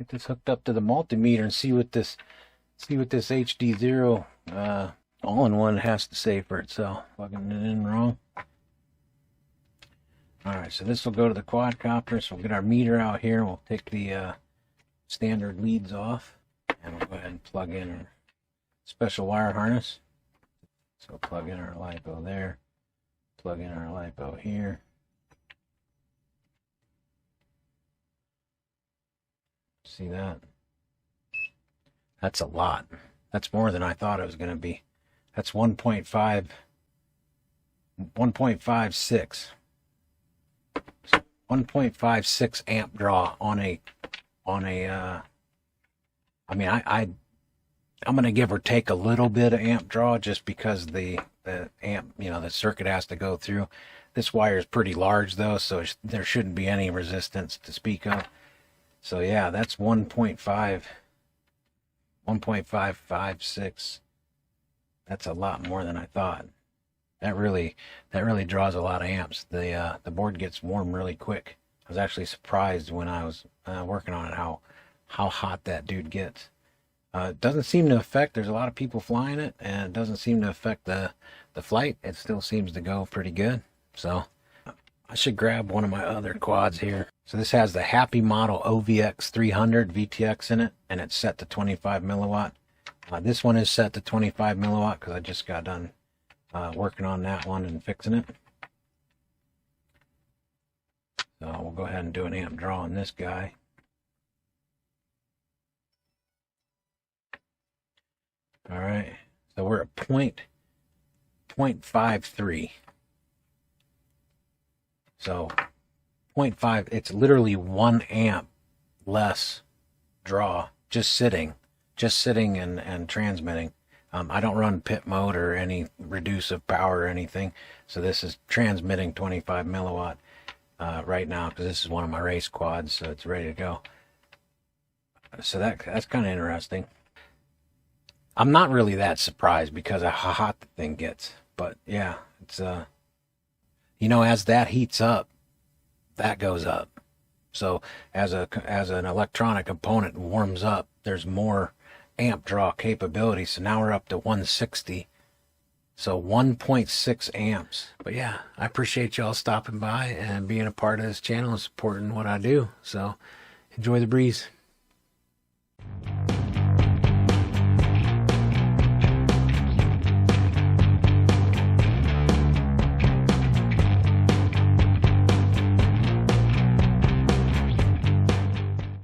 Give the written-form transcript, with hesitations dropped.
Get this hooked up to the multimeter and see what this HDzero all-in-one has to say for itself. Plugging it in wrong. Alright, so this will go to the quadcopter, so we'll get our meter out here. We'll take the standard leads off, and we'll go ahead and plug in our special wire harness. So plug in our LiPo there, plug in our LiPo here. See that? That's a lot. That's more than I thought it was going to be. That's 1.56. 1.56 amp draw on a I mean, I'm going to give or take a little bit of amp draw just because the amp, the circuit has to go through. This wire is pretty large though, so there shouldn't be any resistance to speak of. So yeah, that's 1.556. That's a lot more than I thought. That really draws a lot of amps. The board gets warm really quick. I was actually surprised when I was working on it how hot that dude gets. It doesn't seem to affect. There's a lot of people flying it, and it doesn't seem to affect the flight. It still seems to go pretty good. So I should grab one of my other quads here. So this has the Happy Model OVX 300 VTX in it, and it's set to 25 milliwatt. This one is set to 25 milliwatt because I just got done working on that one and fixing it. So we'll go ahead and do an amp draw on this guy. All right, so we're at 0.53. So 0.5, it's literally 1 amp less draw just sitting and transmitting. I don't run pit mode or any reduce of power or anything, so this is transmitting 25 milliwatt right now because this is one of my race quads, so it's ready to go. So that's kind of interesting. I'm not really that surprised because of how hot the thing gets, but yeah, it's as that heats up, that goes up. So as an electronic component warms up, there's more amp draw capability. So now we're up to 160. So 1.6 amps. But yeah, I appreciate y'all stopping by and being a part of this channel and supporting what I do. So enjoy the breeze.